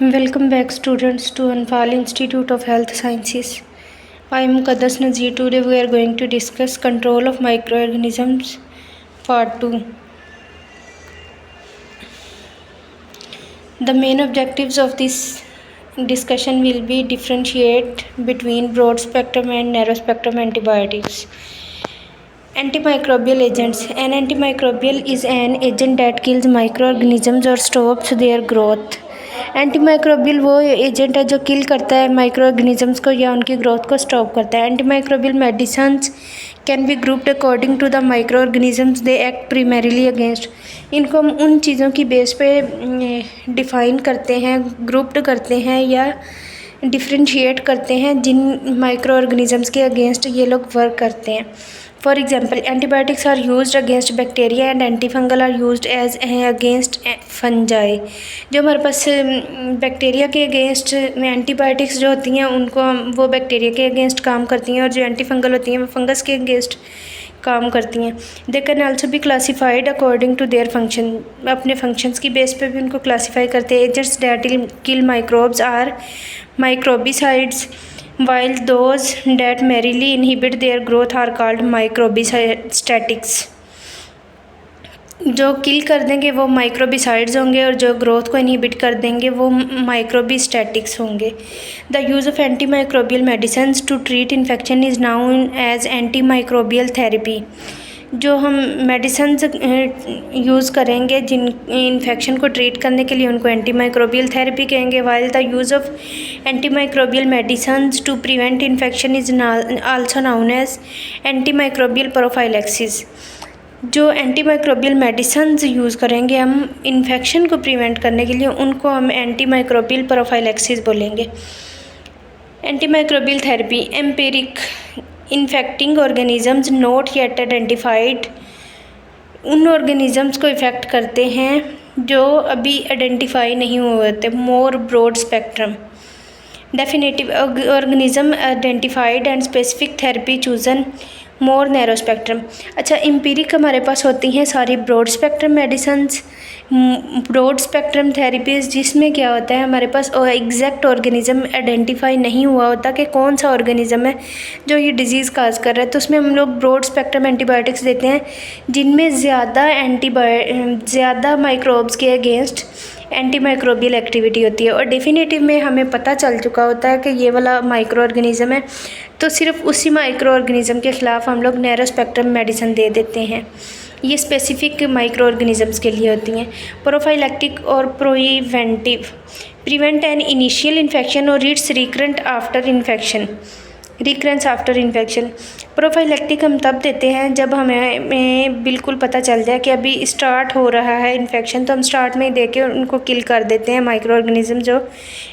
Welcome back students to Anfal Institute of Health Sciences. I am Qadas Nazir. Today we are going to discuss control of microorganisms part 2. The main objectives of this discussion will be differentiate between broad spectrum and narrow spectrum antibiotics. Antimicrobial agents. An antimicrobial is an agent that kills microorganisms or stops their growth. Antimicrobial वो agent है जो किल करता है micro organisms को या उनकी growth को stop करता है. Antimicrobial medicines can be grouped according to the microorganisms they act primarily against. इनको हम उन चीज़ों की बेस पे डिफ़ाइन करते हैं, ग्रुप्ड करते हैं या डिफ्रेंशिएट करते हैं जिन माइक्रो ऑर्गेनिजम्स के अगेंस्ट ये लोग वर्क करते हैं. For example, antibiotics are used against bacteria and antifungal are used as against fungi. जो हमारे पास बैक्टीरिया के अगेंस्ट एंटीबायोटिक्स जो होती हैं उनको वो बैक्टीरिया के अगेंस्ट काम करती हैं और जो एंटीफंगल होती हैं वो फंगस के अगेंस्ट काम करती हैं. They can also be classified according to their function. अपने फंक्शंस की बेस पे भी उनको क्लासीफाई करते हैं. Agents that kill microbes are microbicides while those that merely inhibit their growth are called microbistatics. जो किल कर देंगे वो माइक्रोबिसाइड्स होंगे और जो ग्रोथ को इनहिबिट कर देंगे वो माइक्रोबिस्टैटिक्स होंगे. The use of antimicrobial medicine to treat infection is known as antimicrobial therapy. जो हम मेडिसिन्स यूज़ करेंगे जिन इन्फेक्शन को ट्रीट करने के लिए उनको एंटी माइक्रोबियल थेरेपी कहेंगे. While the use of antimicrobial medicines to prevent infection is also known as antimicrobial prophylaxis. जो एंटी माइक्रोबियल मेडिसिन्स यूज़ करेंगे हम इन्फेक्शन को प्रिवेंट करने के लिए उनको हम एंटी माइक्रोबियल प्रोफाइलैक्सिस बोलेंगे. Antimicrobial therapy. Empiric infecting organisms not yet identified. उन ऑर्गेनिजम्स को इफ़ेक्ट करते हैं जो अभी आइडेंटिफाई नहीं हुए होते. More broad spectrum. Definitive organism identified and specific therapy chosen more narrow spectrum. अच्छा, एम्पिरिक हमारे पास होती हैं सारी broad spectrum medicines, broad spectrum therapies, जिसमें क्या होता है हमारे पास एग्जैक्ट ऑर्गेनिज़म आइडेंटिफाई नहीं हुआ होता कि कौन सा ऑर्गेनिज़म है जो ये डिज़ीज़ काज कर रहा है. तो उसमें हम लोग ब्रॉड स्पेक्ट्रम एंटीबायोटिक्स देते हैं जिनमें ज़्यादा माइक्रोब्स के अगेंस्ट एंटी माइक्रोबियल एक्टिविटी होती है. और डेफिनेटिव में हमें पता चल चुका होता है कि ये वाला माइक्रो ऑर्गेनिज़म है तो सिर्फ उसी माइक्रो ऑर्गेनिज़म के ख़िलाफ़ हम लोग नैरो स्पेक्ट्रम मेडिसिन दे देते हैं. ये स्पेसिफिक माइक्रो ऑर्गेनिज़म्स के लिए होती हैं. प्रोफाइलैक्टिक और preventive. Prevent an initial infection और its recurrence after infection. Prophylactic हम तब देते हैं जब हमें बिल्कुल पता चल जाए कि अभी स्टार्ट हो रहा है इन्फेक्शन, तो हम स्टार्ट में ही दे के उनको किल कर देते हैं माइक्रो ऑर्गेनिज़म जो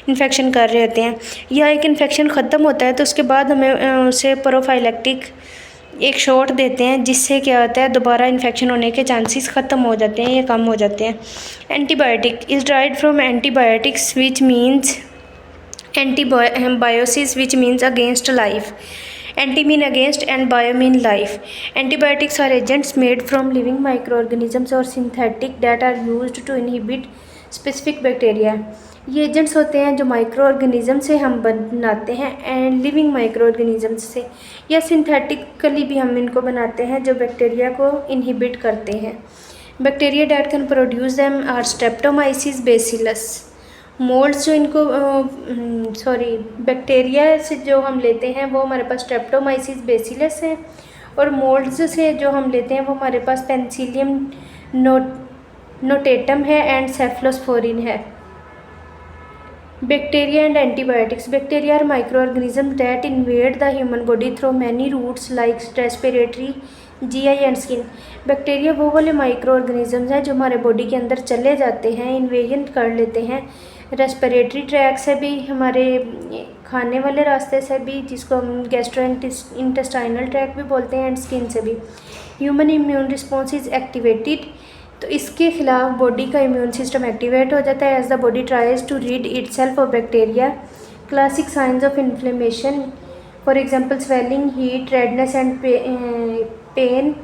इन्फेक्शन कर रहे होते हैं. या एक इन्फेक्शन ख़त्म होता है तो उसके बाद हमें उसे प्रोफाइलैक्टिक एक शॉट देते हैं जिससे क्या होता है दोबारा इन्फेक्शन होने के चांसेस ख़त्म हो जाते हैं या कम हो जाते हैं. Antibiotic is derived from antibiotics which means antibiosis which means against life. Anti mean against and bio mean life. Antibiotics are agents made from living microorganisms or synthetic that are used to inhibit specific bacteria. ये agents होते हैं जो micro organism से हम बनाते हैं and living micro organisms से, या सिंथेटिकली भी हम इनको बनाते हैं जो बैक्टीरिया को इनहिबिट करते हैं. Bacteria that can produce them are streptomyces bacillus. Moulds जो इनको बैक्टीरिया से जो हम लेते हैं वो हमारे पास स्ट्रेप्टोमाइसिस बेसिलस है और मोल्ड्स से जो हम लेते हैं वो हमारे पास पेनिसिलियम नोटेटम है एंड सेफलोस्पोरिन है. Bacteria and antibiotics. Bacteria are microorganism that invade the human body through many routes like respiratory, GI and skin. Bacteria वो वाले माइक्रो ऑर्गेनिजम्स हैं जो हमारे बॉडी के अंदर चले जाते हैं, इन्वेजन कर लेते हैं रेस्पिरेटरी ट्रैक से भी, हमारे खाने वाले रास्ते से भी जिसको हम गैस्ट्रो इंटेस्टाइनल ट्रैक भी बोलते हैं, एंड स्किन से भी. Human immune response is activated. तो इसके खिलाफ बॉडी का इम्यून सिस्टम एक्टिवेट हो जाता है as the body tries to rid itself of bacteria. Classic signs of inflammation, for example swelling, heat, redness and pain.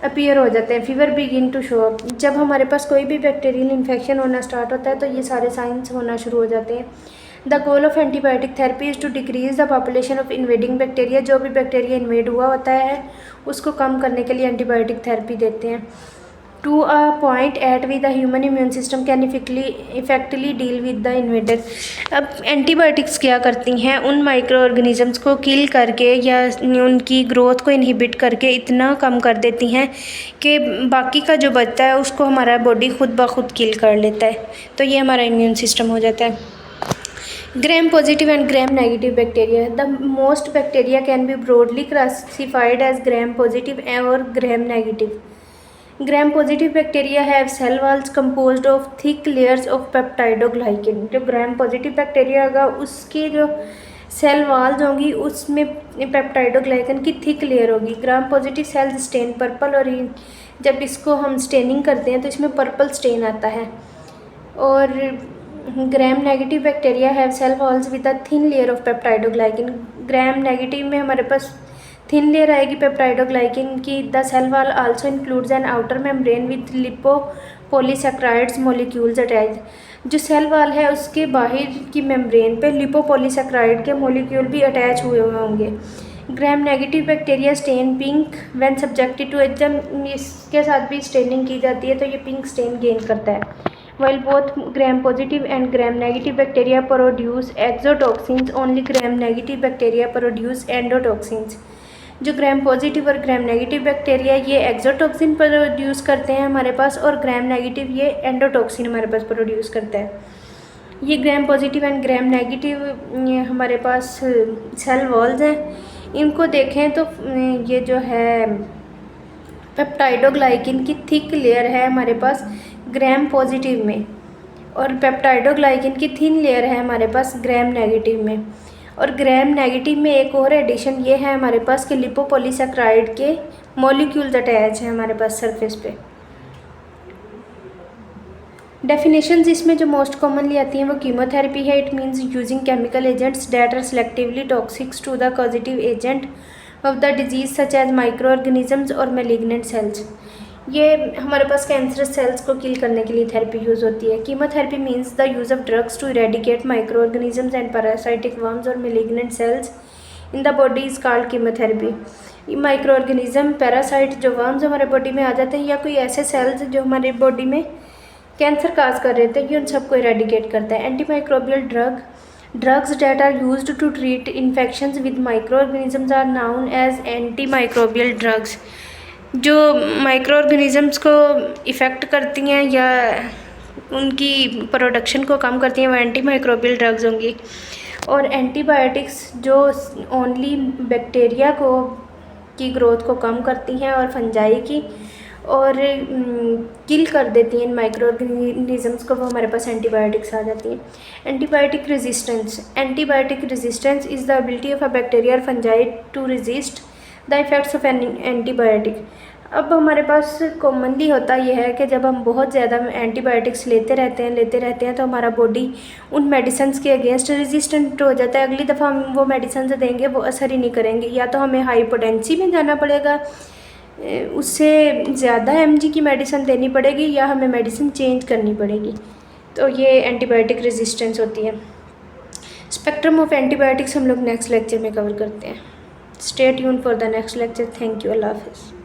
Appear हो जाते हैं। Fever begin to show up, जब हमारे पास कोई भी बैक्टीरियल इन्फेक्शन होना स्टार्ट होता है तो ये सारे साइंस होना शुरू हो जाते हैं। The goal of antibiotic therapy is to decrease the population of invading bacteria. जो भी बैक्टीरिया इन्वेड हुआ होता है उसको कम करने के लिए एंटीबायोटिक थेरेपी देते हैं। To a point at which the human immune system can effectively deal with the invader. अब एंटीबायोटिक्स क्या करती हैं, उन माइक्रो ऑर्गेनिजम्स को किल करके या उनकी ग्रोथ को इनहिबिट करके इतना कम कर देती हैं कि बाकी का जो बचता है उसको हमारा बॉडी खुद ब खुद किल कर लेता है, तो ये हमारा इम्यून सिस्टम हो जाता है। Gram positive and gram negative bacteria, the most bacteria can be broadly classified as gram positive और gram negative. Gram positive bacteria have cell walls composed of thick layers of peptidoglycan. जो gram positive bacteria होगा उसकी जो cell walls होंगी उसमें peptidoglycan की thick layer होगी। Gram positive cells stain purple, और जब इसको हम स्टेनिंग करते हैं तो इसमें पर्पल स्टेन आता है। और gram negative bacteria have cell walls with a thin layer of peptidoglycan. Gram negative में हमारे पास थिन लेयर आएगी पेप्टाइडोग्लाइकेन की। The cell wall also includes an outer membrane with lipopolysaccharides molecules attach. जो cell wall है उसके बाहर की मेम्ब्रेन पे लिपोपॉलीसैकेराइड के मॉलिक्यूल भी अटैच हुए हुए होंगे। Gram negative bacteria stain pink when subjected to जब इसके साथ भी स्टेनिंग की जाती है तो ये पिंक स्टेन गेन करता है। While both gram positive and gram negative bacteria produce exotoxins, only gram negative bacteria produce endotoxins। जो ग्राम पॉजिटिव और ग्राम नेगेटिव बैक्टीरिया ये एक्सोटॉक्सिन प्रोड्यूस करते हैं हमारे पास, और ग्राम नेगेटिव ये एंडोटॉक्सिन हमारे पास प्रोड्यूस करता है। ये ग्राम पॉजिटिव एंड ग्राम नेगेटिव हमारे पास सेल वॉल्स हैं। इनको देखें तो ये जो है पेप्टाइडोग्लाइकिन की थिक लेयर है हमारे पास ग्राम पॉजिटिव में, और पेप्टाइडोग्लाइकिन की थिन लेयर है हमारे पास ग्राम नेगेटिव में। और ग्राम नेगेटिव में एक और एडिशन ये है हमारे पास कि लिपोपॉलीसैकेराइड के मॉलिक्यूल्स अटैच हैं हमारे पास सरफेस पे। डेफिनेशंस इसमें जो मोस्ट कॉमनली आती हैं वो कीमोथेरेपी है। It means using chemical agents that are selectively toxics to the causative agent of the disease such as microorganisms और मेलिग्नेंट सेल्स। ये हमारे पास कैंसरस सेल्स को किल करने के लिए थेरेपी यूज़ होती है। Chemotherapy means the use of drugs to eradicate microorganisms and parasitic worms और malignant cells in the body is called chemotherapy. Microorganism parasite जो वर्म्स हमारे बॉडी में आ जाते हैं या कोई ऐसे सेल्स जो हमारे बॉडी में कैंसर काज कर रहे थे, ये उन सबको इरेडिकेट करता है। Antimicrobial drugs that are used to treat infections with microorganisms are known as antimicrobial drugs. जो माइक्रो ऑर्गेनिजम्स को इफ़ेक्ट करती हैं या उनकी प्रोडक्शन को कम करती हैं वो एंटीमाइक्रोबियल ड्रग्स होंगी। और एंटीबायोटिक्स जो ओनली बैक्टीरिया को की ग्रोथ को कम करती हैं और फंजाई की, और किल कर देती हैं इन माइक्रो ऑर्गेनिजम्स को, वो हमारे पास एंटीबायोटिक्स आ जाती हैं। Antibiotic resistance is the ability of a bacteria और fungi to resist the effects of antibiotic. अब हमारे पास कॉमनली होता यह है कि जब हम बहुत ज़्यादा एंटीबायोटिक्स लेते रहते हैं तो हमारा बॉडी उन मेडिसिन के अगेंस्ट रेजिस्टेंट हो जाता है। अगली दफ़ा हम वो मेडिसिन देंगे वो असर ही नहीं करेंगे, या तो हमें हाई पोटेंसी में जाना पड़ेगा, उससे ज़्यादा mg की मेडिसिन देनी पड़ेगी, या हमें मेडिसिन चेंज करनी पड़ेगी। तो ये एंटीबायोटिक रेजिस्टेंस होती है। स्पेक्ट्रम ऑफ एंटीबायोटिक्स हम लोग नेक्स्ट लेक्चर में कवर करते हैं। Stay tuned for the next lecture. Thank you. अल्लाह हाफ़िज़।